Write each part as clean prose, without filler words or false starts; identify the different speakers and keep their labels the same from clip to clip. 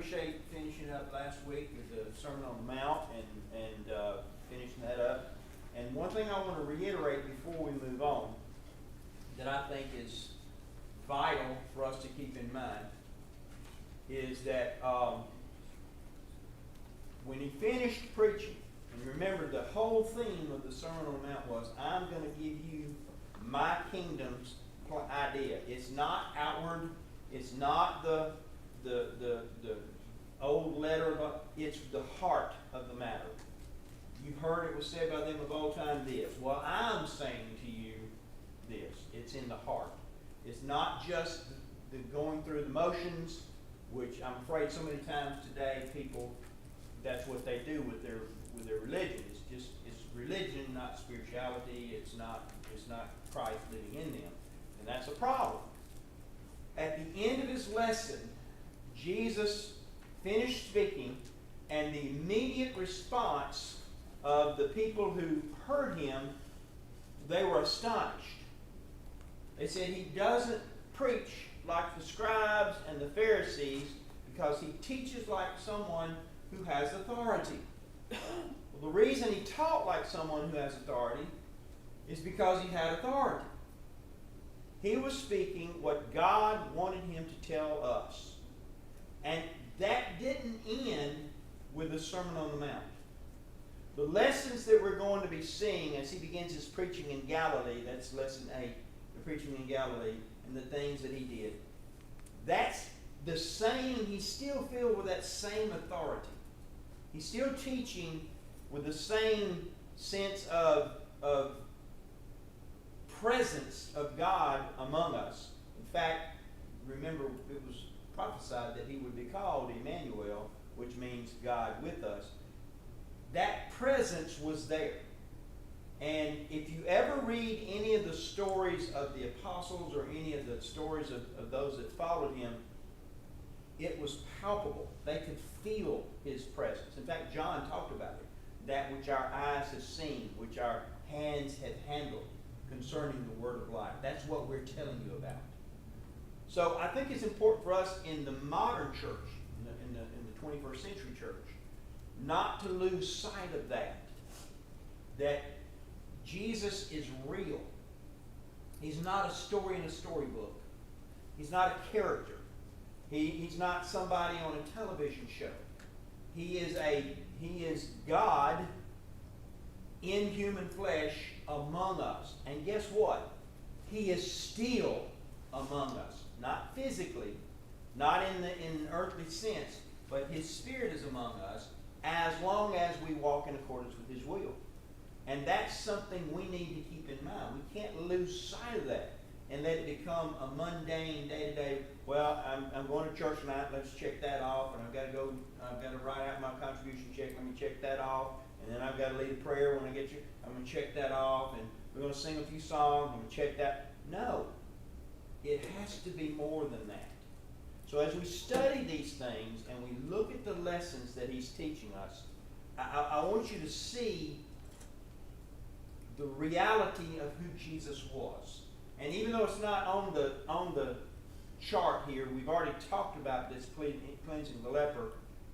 Speaker 1: appreciate finishing up last week with the Sermon on the Mount and finishing that up. And one thing I want to reiterate before we move on that I think is vital for us to keep in mind is that when he finished preaching, and remember the whole theme of the Sermon on the Mount was, I'm going to give you my kingdom's idea. It's not outward. It's not the old letter. It's the heart of the matter. You've heard it was said by them of old time this. Well, I'm saying to you this. It's in the heart. It's not just the going through the motions, which I'm afraid so many times today people, that's what they do with their religion. It's religion, not spirituality. It's not Christ living in them. And that's a problem. At the end of his lesson, Jesus finished speaking, and the immediate response of the people who heard him, they were astonished. They said he doesn't preach like the scribes and the Pharisees because he teaches like someone who has authority. Well, the reason he taught like someone who has authority is because he had authority. He was speaking what God wanted him to tell us. And that didn't end with the Sermon on the Mount. The lessons that we're going to be seeing as he begins his preaching in Galilee, that's lesson 8, the preaching in Galilee, and the things that he did. That's the same, he's still filled with that same authority. He's still teaching with the same sense of presence of God among us. In fact, remember, it was prophesied that he would be called Emmanuel, which means God with us. That presence was there. And if you ever read any of the stories of the apostles or any of the stories of those that followed him, it was palpable. They could feel his presence. In fact, John talked about it. That which our eyes have seen, which our hands have handled concerning the word of life. That's what we're telling you about. So I think it's important for us in the modern church, in the 21st century church, not to lose sight of that Jesus is real. He's not a story in a storybook. He's not a character. He's not somebody on a television show. He is God in human flesh among us. And guess what? He is still among us. Not physically, not in an earthly sense, but his spirit is among us as long as we walk in accordance with his will. And that's something we need to keep in mind. We can't lose sight of that and let it become a mundane day-to-day, well, I'm going to church tonight, let's check that off, and I've got to write out my contribution check, let me check that off, and then I've got to lead a prayer when I get you, I'm going to check that off, and we're going to sing a few songs, I'm going to check that. No. It has to be more than that. So as we study these things and we look at the lessons that he's teaching us, I want you to see the reality of who Jesus was. And even though it's not on the chart here, we've already talked about this cleansing the leper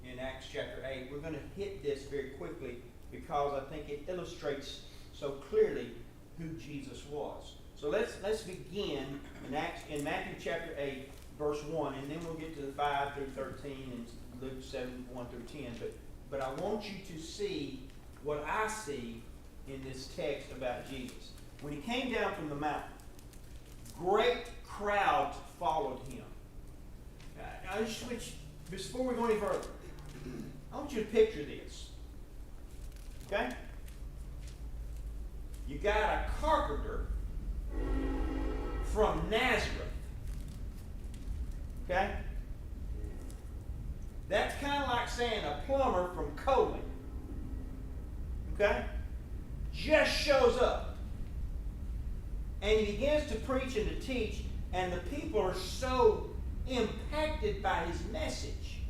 Speaker 1: in Acts chapter 8. We're going to hit this very quickly because I think it illustrates so clearly who Jesus was. So let's begin in Matthew chapter 8, verse 1, and then we'll get to the 5 through 13 and Luke 7, 1 through 10. But I want you to see what I see in this text about Jesus. When he came down from the mountain, great crowds followed him. Before we go any further, I want you to picture this. Okay? You got a carpenter from Nazareth. Okay? That's kind of like saying a plumber from Coley. Okay? Just shows up. And he begins to preach and to teach, and the people are so impacted by his message.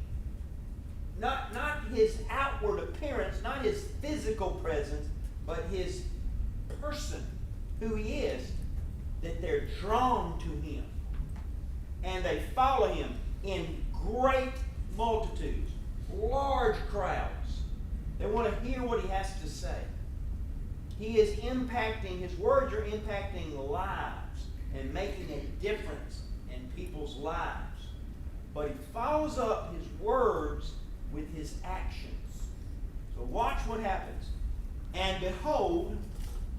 Speaker 1: Not his outward appearance, not his physical presence, but his person, who he is, that they're drawn to him. And they follow him in great multitudes, large crowds. They want to hear what he has to say. He is impacting, his words are impacting lives and making a difference in people's lives. But he follows up his words with his actions. So watch what happens. And behold,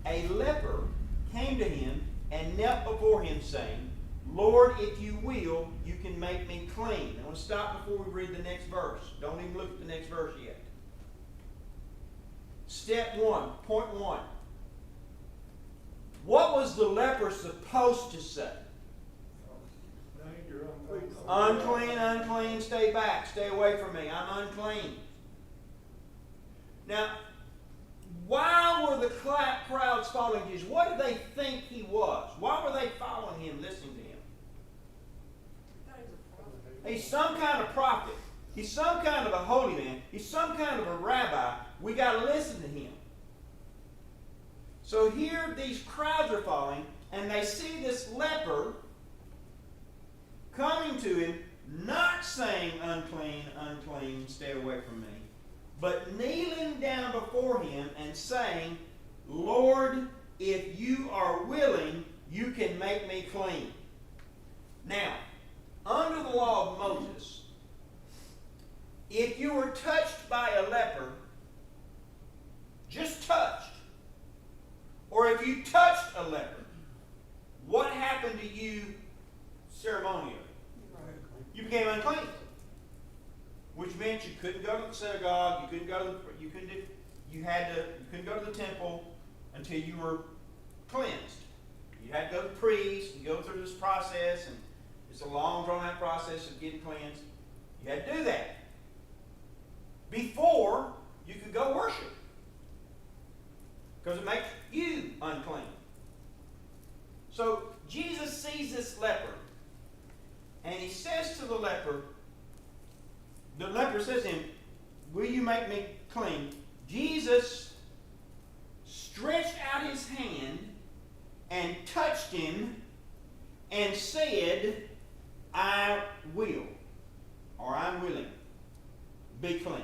Speaker 1: a leper came to him and knelt before him, saying, Lord, if you will, you can make me clean. I want to stop before we read the next verse. Don't even look at the next verse yet. Step one, point one. What was the leper supposed to say? Unclean, unclean, stay back, stay away from me, I'm unclean. Now, why were the crowds following Jesus? What did they think he was? Why were they following him, listening to him? He's some kind of prophet. He's some kind of a holy man. He's some kind of a rabbi. We got to listen to him. So here these crowds are following, and they see this leper coming to him, not saying, unclean, unclean, stay away from me, but kneeling down before him and saying, Lord, if you are willing, you can make me clean. Now, under the law of Moses, if you were touched by a leper, just touched, or if you touched a leper, what happened to you ceremonially? You became unclean, which meant you couldn't go to the synagogue, you couldn't go to you couldn't go to the temple until you were cleansed. You had to go to the priest and go through this process, and it's a long, drawn-out process of getting cleansed. You had to do that before you could go worship, because it makes you unclean. So Jesus sees this leper, and he says to the leper says to him, will you make me clean? Jesus stretched out his hand and touched him and said, I will, or I'm willing, be clean.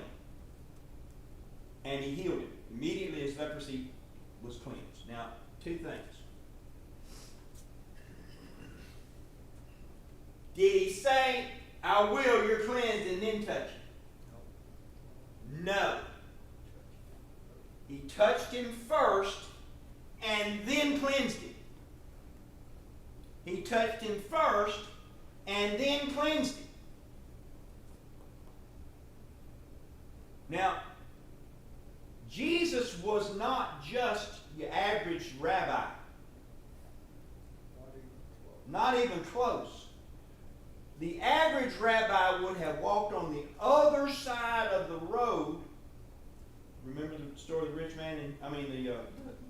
Speaker 1: And he healed him. Immediately his leprosy was cleansed. Now, two things. Did he say, I will, you're cleansed, and then touch him? No. He touched him first and then cleansed him. He touched him first and then cleansed him. Now, Jesus was not just your average rabbi. Not even close. The average rabbi would have walked on the other side of the road. Remember the story of the rich man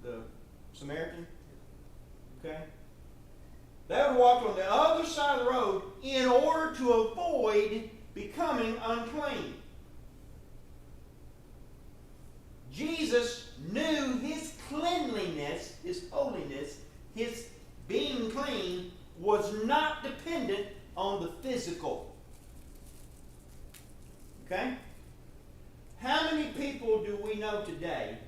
Speaker 1: the Samaritan? Okay? They would have walked on the other side of the road in order to avoid becoming unclean. Jesus knew his cleanliness, his holiness, his being clean was not dependent on the physical. Okay? How many people do we know today,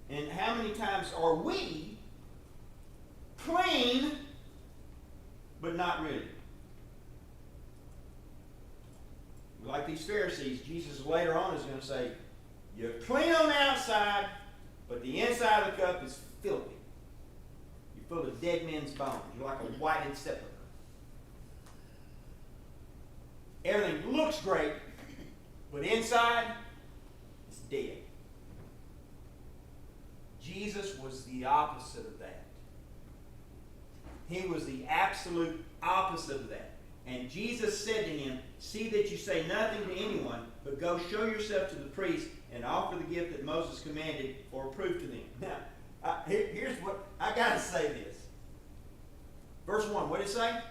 Speaker 1: and how many times are we clean, but not really? Like these Pharisees, Jesus later on is going to say, you're clean on the outside, but the inside of the cup is filthy. You're full of dead men's bones. You're like a whited sepulchre. Everything looks great, but inside, it's dead. Jesus was the opposite of that. He was the absolute opposite of that. And Jesus said to him, see that you say nothing to anyone, but go show yourself to the priest and offer the gift that Moses commanded or prove to them. Now, here's what, I got to say this. Verse 1, what did it say?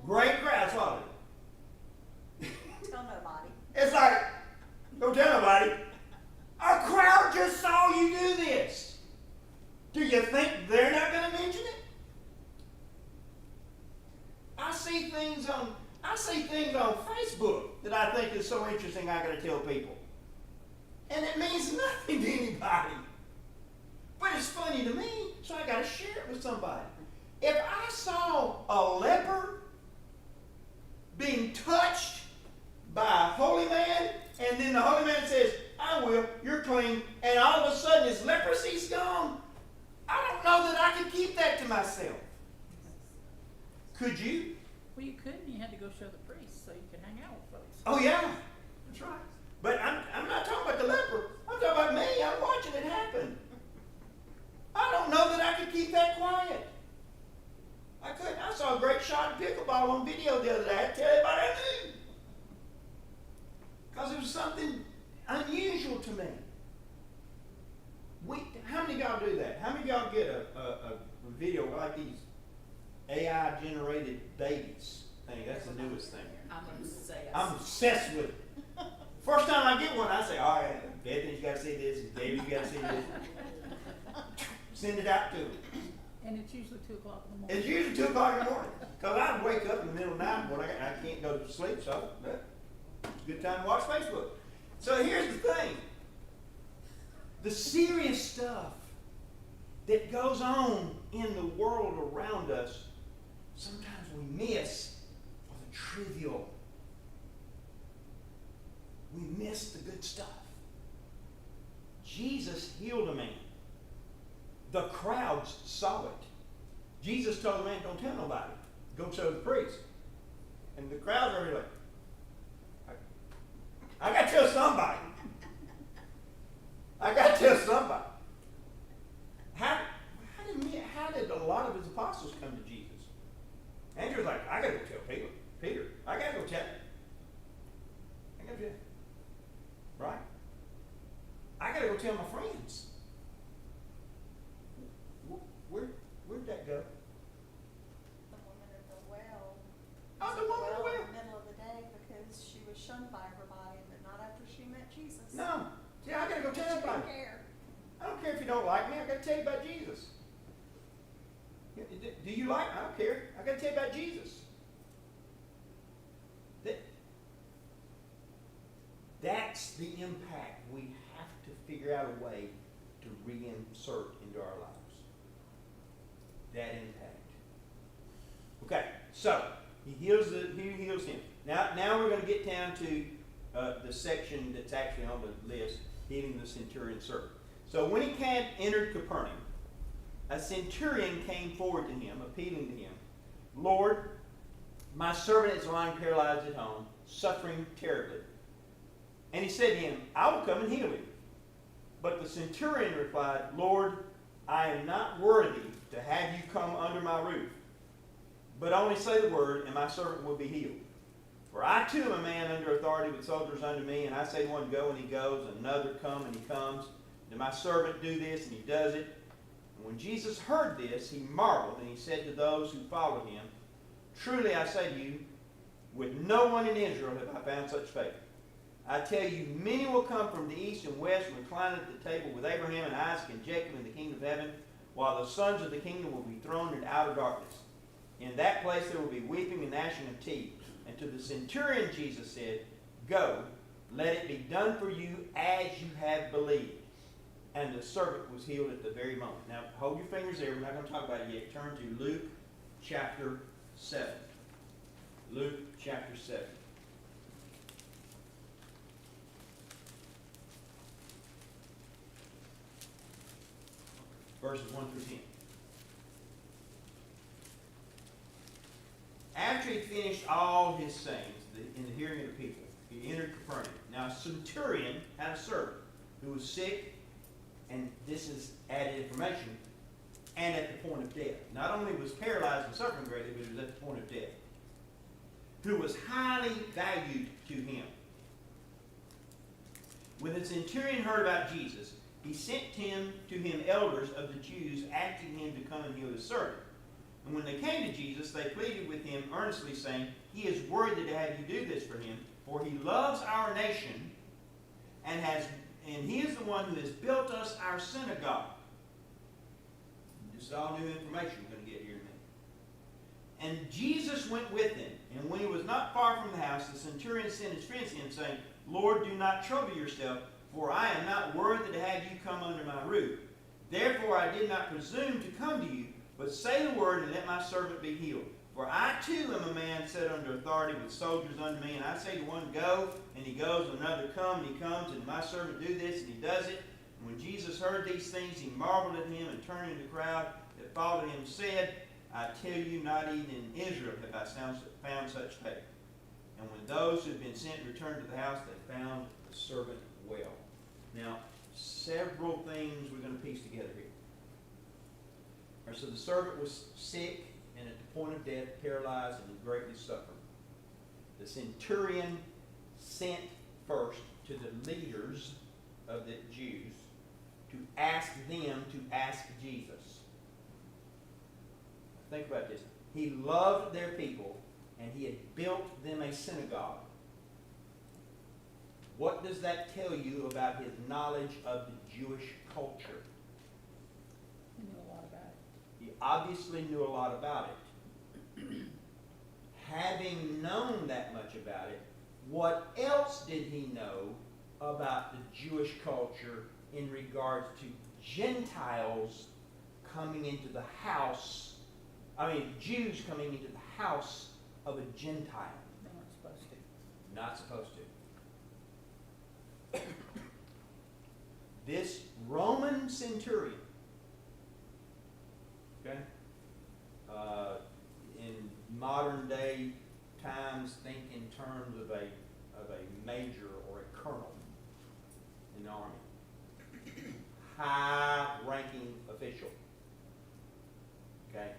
Speaker 1: Great crowd, swallowed it.
Speaker 2: Tell nobody.
Speaker 1: It's like, don't tell nobody. A crowd just saw you do this. Do you think they're not going to mention it? see things on Facebook that I think is so interesting I gotta tell people. And it means nothing to anybody. But it's funny to me, so I gotta share it with somebody. If I saw a leper being touched by a holy man, and then the holy man says, I will, you're clean, and all of a sudden his leprosy's gone, I don't know that I could keep that to myself. Could you?
Speaker 2: Well, you could, and you had to go show the priest so you could hang out with folks.
Speaker 1: Oh yeah, that's right. But I'm not talking about the leper. I'm talking about me. I'm watching it happen. I don't know that I could keep that quiet. I couldn't. I saw a great shot of pickleball on video the other day. I had to tell everybody I knew. Because it was something unusual to me. How many of y'all do that? How many of y'all get a video like these AI-generated babies thing? That's the newest thing. I'm obsessed with it. First time I get one, I say, all right, Bethany, you got to see this. David, you got to see this. Send it out to them.
Speaker 2: And it's usually 2 o'clock in the morning.
Speaker 1: It's usually 2 o'clock in the morning. Because I wake up in the middle of the night when I can't go to sleep, so it's a good time to watch Facebook. So here's the thing. The serious stuff that goes on in the world around us, sometimes we miss for the trivial. We miss the good stuff. Jesus healed a man. The crowds saw it. Jesus told the man, don't tell nobody. Go show the priest. And the crowds are like, I got to tell somebody. I got to tell somebody. How did a lot of his apostles come to Jesus? Andrew's like, I got to go tell Peter. Peter, I got to go tell him. I got to tell him. Right? I got to go tell my friends. Where'd that go?
Speaker 3: The woman at the well.
Speaker 1: Oh, the woman at the well.
Speaker 3: In the middle of the day because she was shunned by everybody, but not after she met Jesus.
Speaker 1: No. See, I got to go tell
Speaker 3: She
Speaker 1: everybody.
Speaker 3: didn't care.
Speaker 1: I don't care if you don't like me. I got to tell you about Jesus. Do you like me? I don't care. I got to tell you about Jesus. That's the impact we have to figure out a way to reinsert into our lives. That impact. Okay, so he heals him. Now we're going to get down to the section that's actually on the list, healing the centurion's servant. So when he entered Capernaum, a centurion came forward to him, appealing to him, Lord, my servant is lying paralyzed at home, suffering terribly. And he said to him, I will come and heal him. But the centurion replied, Lord, I am not worthy to have you come under my roof. But only say the word, and my servant will be healed. For I too am a man under authority with soldiers under me, and I say to one, go, and he goes, and another, come, and he comes. And my servant do this, and he does it. And when Jesus heard this, he marveled, and he said to those who followed him, truly I say to you, with no one in Israel have I found such faith. I tell you, many will come from the east and west and recline at the table with Abraham and Isaac and Jacob in the kingdom of heaven, while the sons of the kingdom will be thrown into outer darkness. In that place there will be weeping and gnashing of teeth. And to the centurion Jesus said, go, let it be done for you as you have believed. And the servant was healed at the very moment. Now, hold your fingers there. We're not going to talk about it yet. Turn to Luke chapter 7. Luke chapter 7. Verses 1 through 10. After he finished all his sayings in the hearing of the people, he entered Capernaum. Now, a centurion had a servant who was sick, and this is added information, and at the point of death. Not only was paralyzed and suffering greatly, but he was at the point of death, who was highly valued to him. When the centurion heard about Jesus, he sent to him elders of the Jews, asking him to come and heal his servant. And when they came to Jesus, they pleaded with him earnestly, saying, he is worthy to have you do this for him, for he loves our nation, and he is the one who has built us our synagogue. This is all new information we're going to get here in a minute. And Jesus went with them. And when he was not far from the house, the centurion sent his friends to him, saying, Lord, do not trouble yourself, for I am not worthy to have you come under my roof. Therefore I did not presume to come to you, but say the word, and let my servant be healed. For I too am a man set under authority with soldiers under me, and I say to one, go, and he goes, and another, come, and he comes, and my servant do this, and he does it. And when Jesus heard these things, he marveled at him, and turning to the crowd that followed him, said, I tell you, not even in Israel have I found such faith. And when those who had been sent returned to the house, they found the servant well. Now, several things we're going to piece together here. All right, so the servant was sick and at the point of death, paralyzed and greatly suffered. The centurion sent first to the leaders of the Jews to ask them to ask Jesus. Think about this. He loved their people, and he had built them a synagogue. What does that tell you about his knowledge of the Jewish culture?
Speaker 2: He knew a lot about it.
Speaker 1: He obviously knew a lot about it. Having known that much about it, what else did he know about the Jewish culture in regards to Gentiles coming into the house? Jews coming into the house of a Gentile.
Speaker 2: They weren't supposed to.
Speaker 1: Not supposed to. This Roman centurion, okay, in modern day times, think in terms of a major or a colonel in the army, high-ranking official, okay,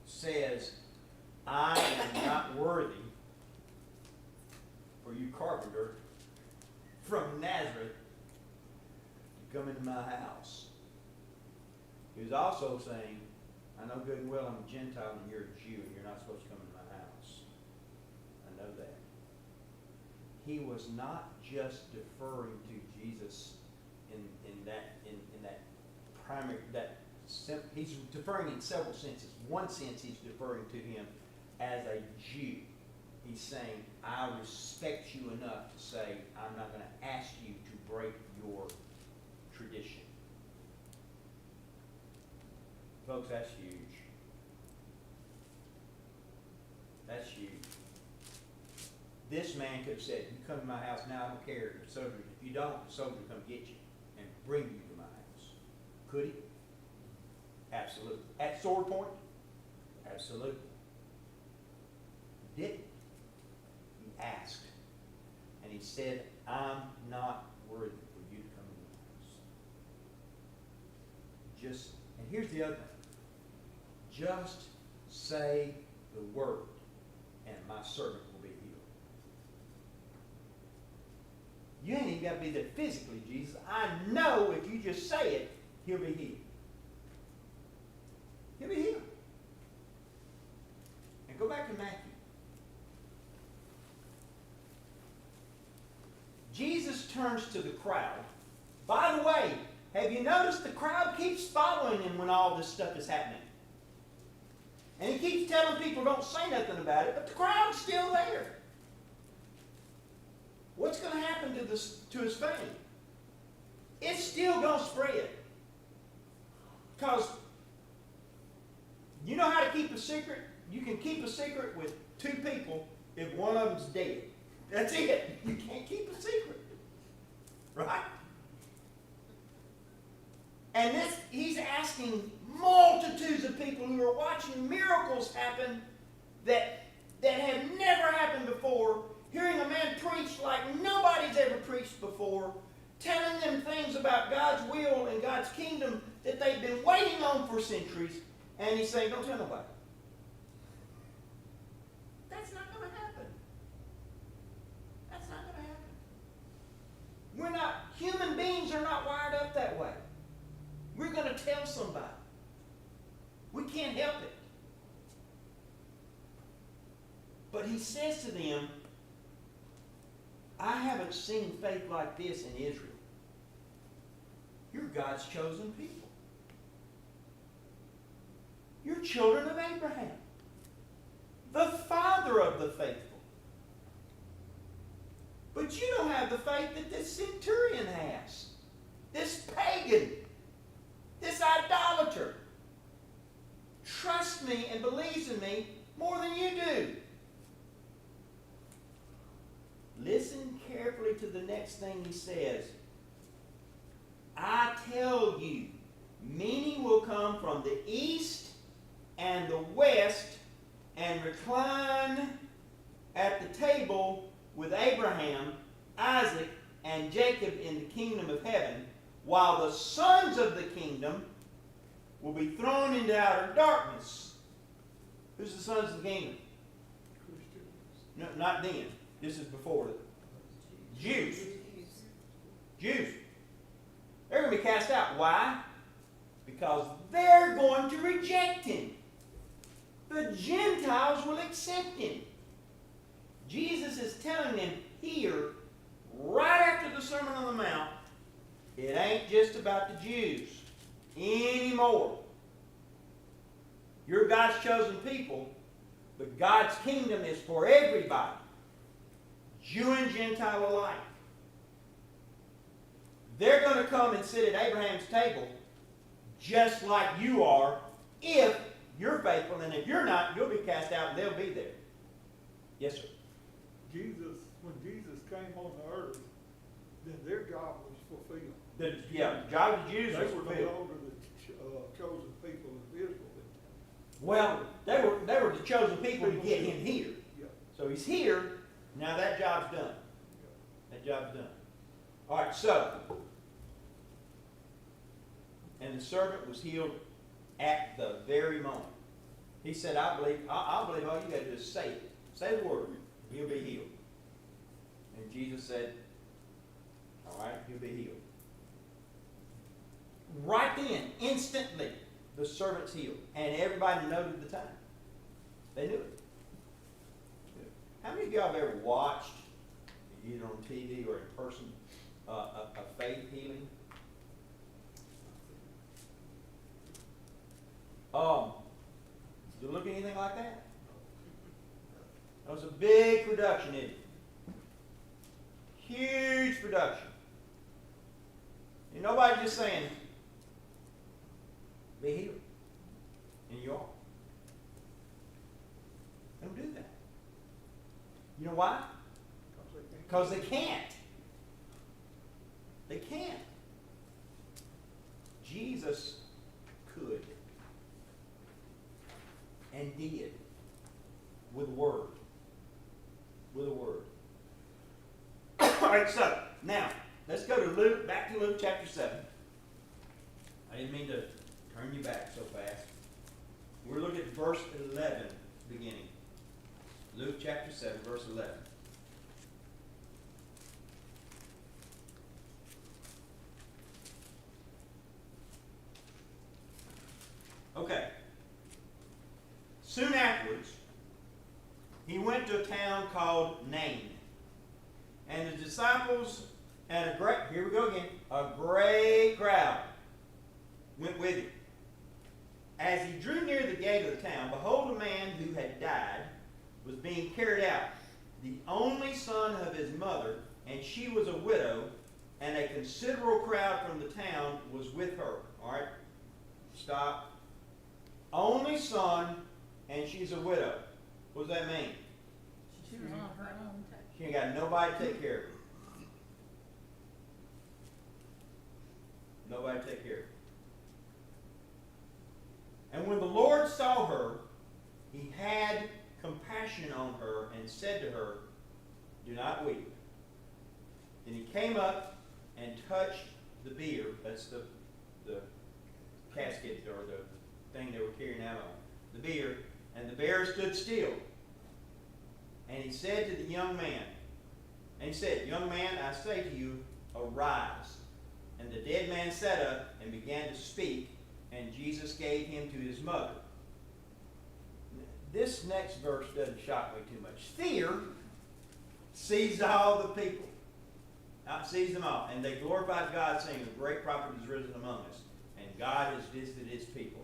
Speaker 1: says, I am not worthy for you, carpenter from Nazareth, to come into my house. He was also saying, I know good and well I'm a Gentile and you're a Jew and you're not supposed to come into my house. I know that. He was not just deferring to Jesus in that primary, he's deferring in several senses. One sense, he's deferring to him as a Jew. He's saying, I respect you enough to say, I'm not going to ask you to break your tradition. Folks, that's huge. That's huge. This man could have said, you come to my house now, I don't care. If you don't, the soldier will come get you and bring you to my house. Could he? Absolutely. At sword point? Absolutely. He didn't. He asked. And he said, I'm not worthy for you to come into my house. And here's the other thing. Just say the word, and my servant will be healed. You ain't even got to be there physically, Jesus. I know if you just say it, he'll be healed. He'll be healed. And go back to Matthew. Jesus turns to the crowd. By the way, have you noticed the crowd keeps following him when all this stuff is happening? And he keeps telling people don't say nothing about it, but the crowd's still there. What's going to happen to his fame? It's still going to spread. Because you know how to keep a secret? You can keep a secret with two people if one of them's dead. That's it. You can't keep a secret. Right? And he's asking multitudes of people who are watching miracles happen that have never happened before, hearing a man preach like nobody's ever preached before, telling them things about God's will and God's kingdom that they've been waiting on for centuries, and he's saying, don't tell nobody. That's not going to happen. That's not going to happen. Human beings are not wired up that way. We're going to tell somebody. We can't help it. But he says to them, I haven't seen faith like this in Israel. You're God's chosen people. You're children of Abraham, the father of the faithful. But you don't have the faith that this centurion has, this pagan, this idolater. Trusts me and believes in me more than you do. Listen carefully to the next thing he says. I tell you, many will come from the east and the west and recline at the table with Abraham, Isaac, and Jacob in the kingdom of heaven, while the sons of the kingdom will be thrown into outer darkness. Who's the sons of the kingdom? No, not then. This is before it. Jews. Jews. They're going to be cast out. Why? Because they're going to reject him. The Gentiles will accept him. Jesus is telling them here, right after the Sermon on the Mount, it ain't just about the Jews anymore. You're God's chosen people, but God's kingdom is for everybody, Jew and Gentile alike. They're going to come and sit at Abraham's table just like you are if you're faithful, and if you're not, you'll be cast out and they'll be there. Yes, sir.
Speaker 4: When Jesus came on the earth, then their job was fulfilled.
Speaker 1: The job of the Jews
Speaker 4: They
Speaker 1: was
Speaker 4: were no
Speaker 1: fulfilled.
Speaker 4: longer the chosen people of Israel.
Speaker 1: Well, they were the chosen people to get him here.
Speaker 4: Yeah.
Speaker 1: So he's here. Now that job's done. That job's done. All right, so. And the servant was healed at the very moment. He said, I believe all you got to do is say it. Say the word. He'll be healed. And Jesus said, all right, he'll be healed. Right then, instantly, the servant's healed. And everybody noted the time. They knew it. How many of y'all have ever watched, either on TV or in person, a faith healing? Does it look anything like that? That was a big production, isn't it? Huge production. And nobody's just saying, be healed. And you are. They don't do that. You know why? Because they can't. They can't. Jesus could. And did. With a word. With a word. All right, so now let's go to Luke, back to Luke chapter 7. I didn't mean to turn you back so fast. We're looking at verse 11 beginning. Luke chapter 7, verse 11. Okay. Soon afterwards, he went to a town called Nain. And the disciples and a great crowd went with him. As he drew near the gate of the town, behold, a man who had died was being carried out, the only son of his mother, and she was a widow, and a considerable crowd from the town was with her. All right? Stop. Only son, and she's a widow. What does that mean?
Speaker 2: She was on her own.
Speaker 1: She ain't got nobody to take care of her. Nobody to take care of her. And when the Lord saw her, he had compassion on her and said to her, do not weep. Then he came up and touched the bier. That's the casket or the thing they were carrying out on. The bier. And the bear stood still. And he said to the young man, young man, I say to you, arise. And the dead man sat up and began to speak, and Jesus gave him to his mother. This next verse doesn't shock me too much. Fear seized all the people. Seized them all. And they glorified God, saying, a great prophet is risen among us, and God has visited his people.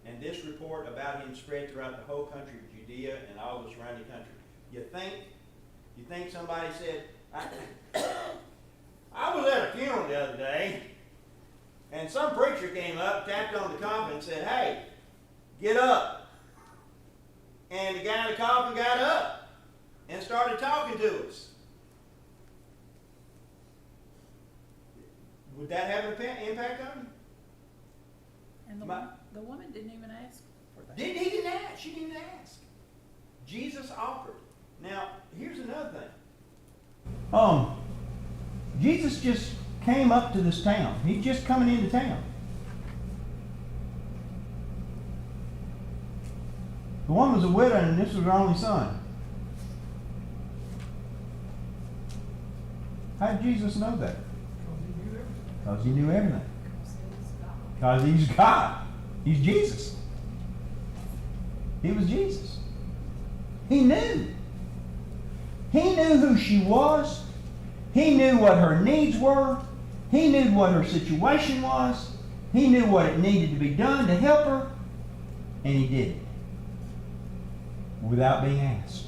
Speaker 1: And this report about him spread throughout the whole country of Judea and all the surrounding country. You think somebody said, I was at a funeral the other day, and some preacher came up, tapped on the coffin, and said, hey, get up. And the guy in the coffin got up and started talking to us. Would that have an impact on you?
Speaker 2: And the woman didn't even ask for that.
Speaker 1: He didn't ask. She didn't ask. Jesus offered. Now, here's another thing. Jesus just came up to this town. He's just coming into town. The woman was a widow, and this was her only son. How did Jesus know that? Because he knew everything. Because he's God. He's Jesus. He was Jesus. He knew. He knew who she was. He knew what her needs were. He knew what her situation was. He knew what it needed to be done to help her. And he did it. Without being asked.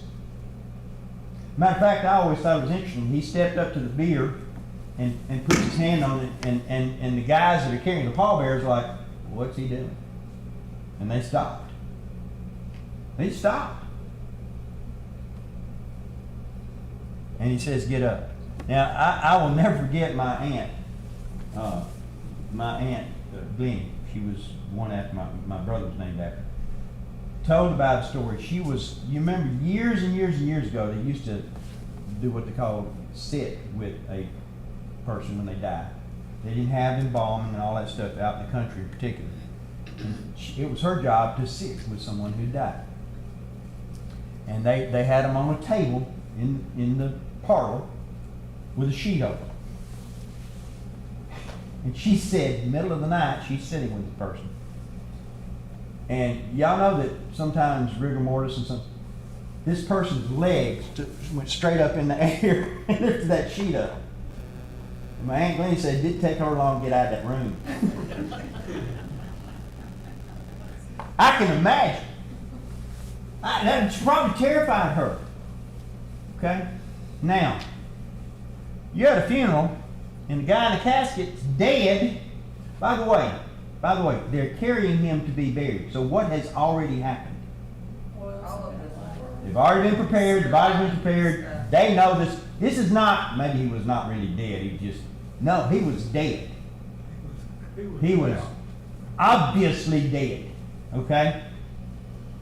Speaker 1: Matter of fact, I always thought it was interesting. He stepped up to the bier and put his hand on it, and the guys that are carrying the pallbearers are like, what's he doing? And they stopped. They stopped. And he says, get up. Now, I will never forget my aunt, Glennie. She was one after my brother was named after. Told about a story. She was, you remember years and years and years ago, they used to do what they call sit with a person when they died. They didn't have embalming and all that stuff out in the country in particular. And it was her job to sit with someone who died. And they had them on a table in the parlor with a sheet over. And she said, in the middle of the night, she's sitting with the person. And y'all know that sometimes rigor mortis and something, this person's legs went straight up in the air and lifted that sheet up. And my Aunt Glennie said it didn't take her long to get out of that room. I can imagine. That probably terrified her. Okay? Now, you're at a funeral and the guy in the casket's dead. By the way, they're carrying him to be buried. So what has already happened? They've already been prepared. The body's been prepared. They know this. This is not, maybe he was not really dead. No, he was dead. He was obviously dead. Okay?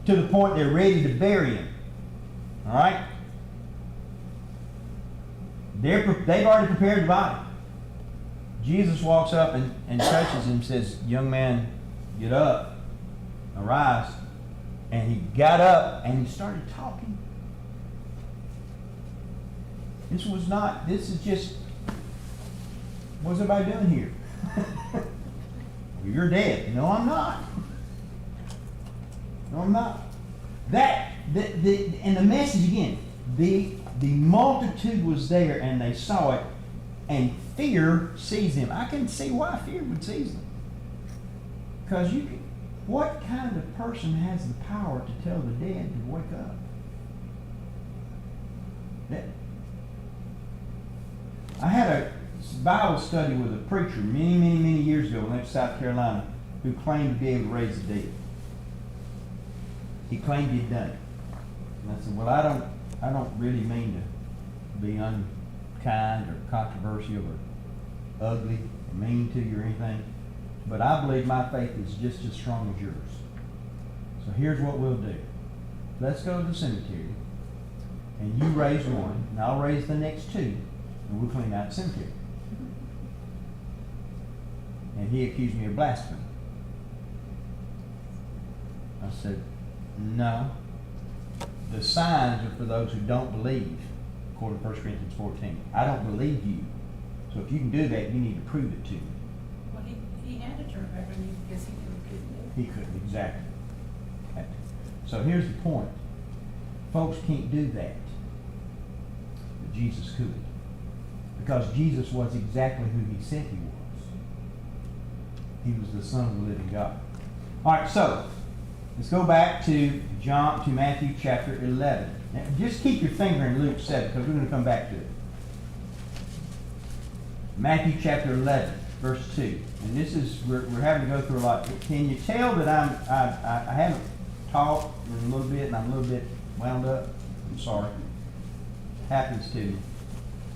Speaker 1: To the point they're ready to bury him. All right? They've already prepared the body. Jesus walks up and touches him and says, young man, get up, arise. And he got up and he started talking. This is just, what's everybody doing here? Well, you're dead. No, I'm not. No, I'm not. And the message again, the multitude was there and they saw it, and fear seized them. I can see why fear would seize them. Because what kind of person has the power to tell the dead to wake up? I had a Bible study with a preacher many years ago when I went to South Carolina who claimed to be able to raise the dead. He claimed he'd done it. And I said, well, I don't really mean to be unkind or controversial or ugly or mean to you or anything, but I believe my faith is just as strong as yours. So here's what we'll do. Let's go to the cemetery, and you raise one, and I'll raise the next two, and we'll clean out the cemetery. And he accused me of blasphemy. I said, no. The signs are for those who don't believe, according to 1 Corinthians 14. I don't believe you. So if you can do that, you need to prove it to me.
Speaker 2: Well, he handed her back because he couldn't.
Speaker 1: He couldn't, exactly. So here's the point. Folks can't do that. But Jesus could. Because Jesus was exactly who he said he was. He was the Son of the living God. All right, so Let's go back to Matthew chapter 11. Now, just keep your finger in Luke 7 because we're going to come back to it. Matthew chapter 11, verse 2. And this is, we're having to go through a lot. Can you tell that I haven't talked in a little bit and I'm a little bit wound up? I'm sorry. Happens to me.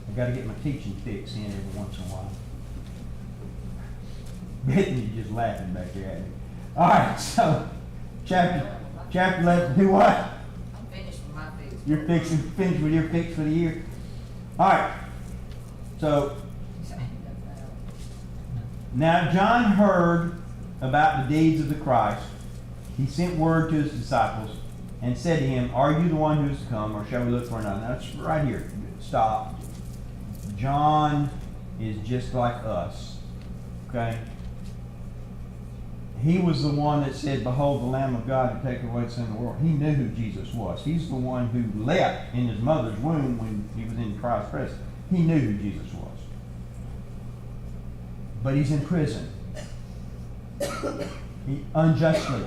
Speaker 1: I've got to get my teaching fix in every once in a while. Bethany's just laughing back there at me. All right, so chapter 11. Do what?
Speaker 5: I'm finished with my fix.
Speaker 1: You're finished with your fix for the year. All right. So now John heard about the deeds of the Christ. He sent word to his disciples and said to him, "Are you the one who is to come, or shall we look for another?" Now it's right here. Stop. John is just like us. Okay? He was the one that said, "Behold the Lamb of God who taketh away the sin of the world." He knew who Jesus was. He's the one who leapt in his mother's womb when he was in Christ's presence. He knew who Jesus was. But he's in prison. Unjustly.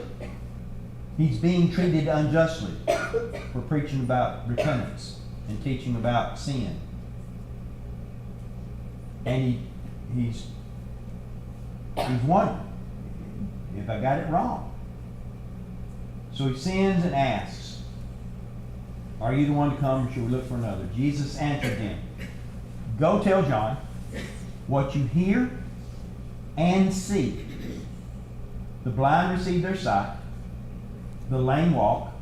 Speaker 1: He's being treated unjustly for preaching about repentance and teaching about sin. And he's wondering if I got it wrong. So he sends and asks, "Are you the one to come, or should we look for another?" Jesus answered them, "Go tell John what you hear and see. The blind receive their sight, the lame walk,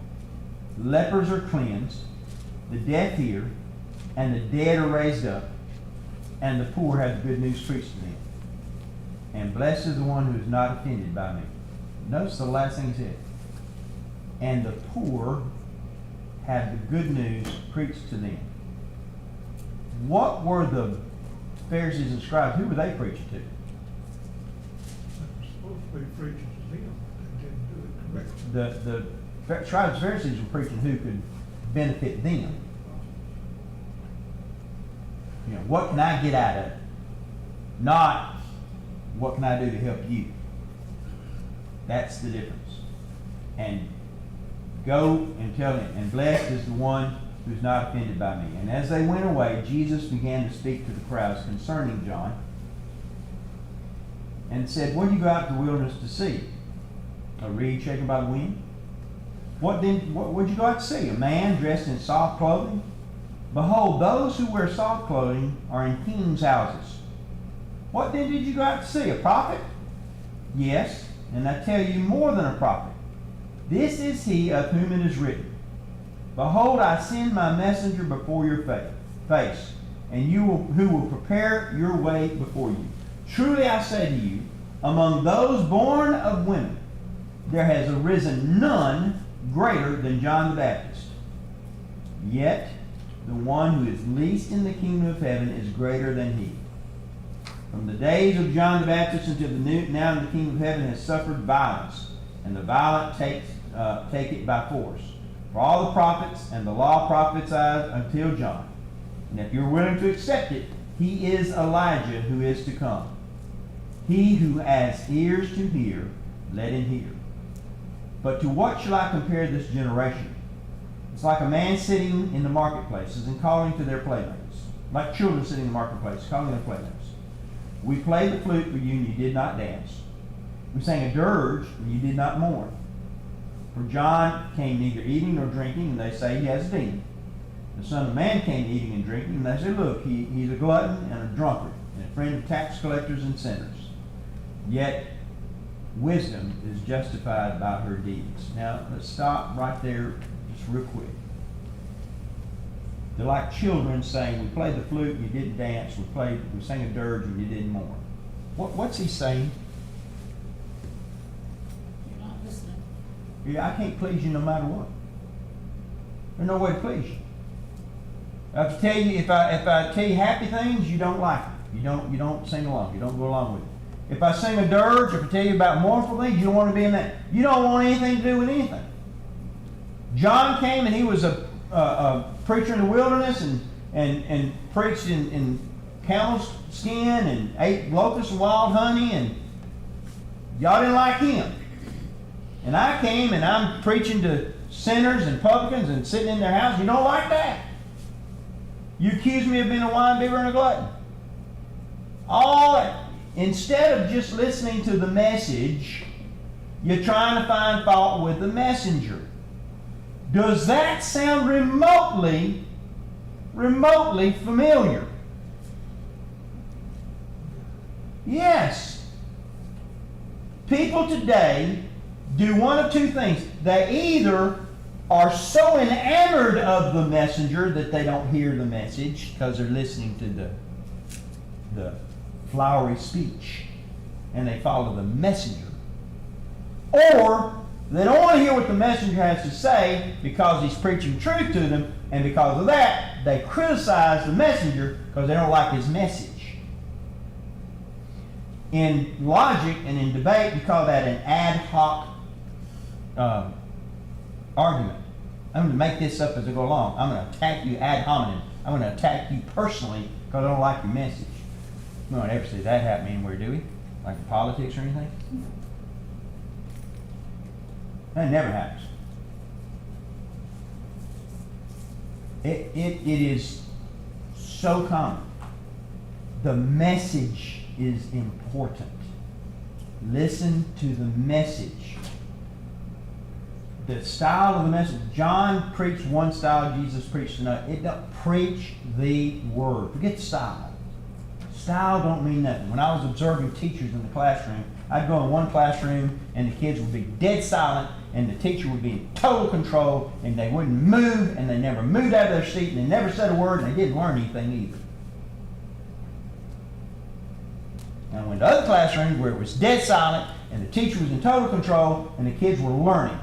Speaker 1: lepers are cleansed, the deaf hear, and the dead are raised up, and the poor have the good news preached to them. And blessed is the one who is not offended by me." Notice the last thing he said. And the poor have the good news preached to them. What were the Pharisees and scribes? Who were they preaching to?
Speaker 4: They're supposed to be preaching to them, but they didn't do it correctly.
Speaker 1: The scribes and Pharisees were preaching who could benefit them. You know, what can I get out of it? Not what can I do to help you? That's the difference. And go and tell him, and blessed is the one who's not offended by me. And as they went away, Jesus began to speak to the crowds concerning John and said, "What did you go out to the wilderness to see? A reed shaken by the wind? What did you go out to see? A man dressed in soft clothing? Behold, those who wear soft clothing are in kings' houses. What then did you go out to see? A prophet? Yes, and I tell you more than a prophet. This is he of whom it is written, Behold, I send my messenger before your face, and who will prepare your way before you. Truly I say to you, among those born of women, there has arisen none greater than John the Baptist. Yet the one who is least in the kingdom of heaven is greater than he. From the days of John the Baptist until now the kingdom of heaven has suffered violence, and the violent take it by force. For all the prophets and the law prophesied until John. And if you're willing to accept it, he is Elijah who is to come. He who has ears to hear, let him hear. But to what shall I compare this generation? It's like a man sitting in the marketplaces and calling to their playmates. Like children sitting in the marketplace, calling their playmates. We played the flute for you and you did not dance. We sang a dirge and you did not mourn. For John came neither eating nor drinking, and they say he has a demon. The Son of Man came eating and drinking, and they say, look, he's a glutton and a drunkard, and a friend of tax collectors and sinners. Yet wisdom is justified by her deeds. Now, let's stop right there just real quick. They're like children saying, we played the flute and you didn't dance, we sang a dirge and you didn't mourn. What's he saying?
Speaker 2: You're not listening.
Speaker 1: Yeah, I can't please you no matter what. There's no way to please you. If I tell you happy things, you don't like them. You don't sing along. You don't go along with it. If I sing a dirge, if I tell you about mournful things, you don't want to be in that. You don't want anything to do with anything. John came and he was a preacher in the wilderness and preached in camel's skin and ate locusts and wild honey, and y'all didn't like him. and I came and I'm preaching to sinners and publicans and sitting in their house, you don't like that. You accuse me of being a wine bibber and a glutton. Instead of just listening to the message, you're trying to find fault with the messenger. Does that sound remotely familiar? Yes. People today do one of two things. They either are so enamored of the messenger that they don't hear the message because they're listening to the flowery speech and they follow the messenger. Or they don't want to hear what the messenger has to say because he's preaching truth to them, and because of that, they criticize the messenger because they don't like his message. In logic and in debate, you call that an ad hoc argument. I'm going to make this up as I go along. I'm going to attack you ad hominem. I'm going to attack you personally because I don't like your message. We don't ever see that happen anywhere, do we? Like in politics or anything? That never happens. It is so common. The message is important. Listen to the message. The style of the message. John preached one style, Jesus preached another. It don't preach the word. Forget style. Style don't mean nothing. When I was observing teachers in the classroom, I'd go in one classroom and the kids would be dead silent and the teacher would be in total control and they wouldn't move and they never moved out of their seat and they never said a word and they didn't learn anything either. And I went to other classrooms where it was dead silent and the teacher was in total control and the kids were learning.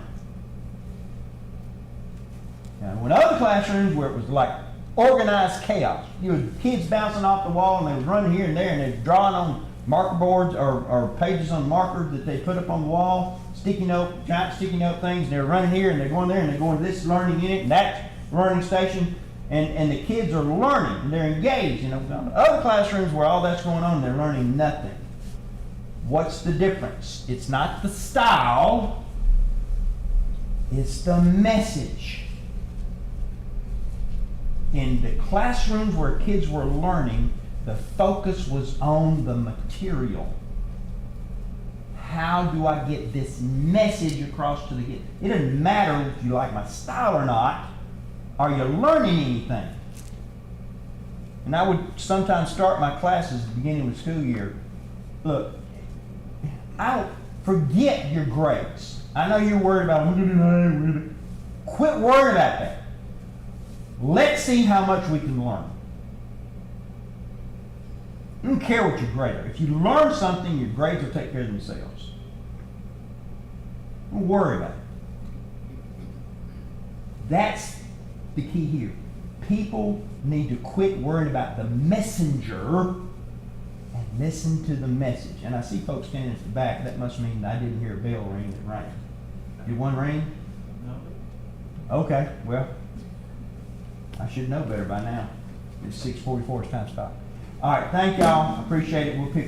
Speaker 1: And I went to other classrooms where it was like organized chaos. You had kids bouncing off the wall and they was running here and there and they were drawing on marker boards or pages on marker that they put up on the wall, giant sticky note things, and they're running here and they're going there and they're going to this learning unit and that learning station, and the kids are learning and they're engaged. You know, other classrooms where all that's going on, they're learning nothing. What's the difference? It's not the style, it's the message. In the classrooms where kids were learning, the focus was on the material. How do I get this message across to the kid? It doesn't matter if you like my style or not. Are you learning anything? And I would sometimes start my classes at the beginning of the school year. Look, I don't forget your grades. I know you're worried about them. Quit worrying about that. Let's see how much we can learn. I don't care what your grade are. If you learn something, your grades will take care of themselves. Don't worry about it. That's the key here. People need to quit worrying about the messenger and listen to the message. And I see folks standing at the back. That must mean I didn't hear a bell ring that rang. Did one ring? No. Okay, well, I should know better by now. It's 6:44. It's time to stop. All right, thank y'all. Appreciate it. We'll pick up.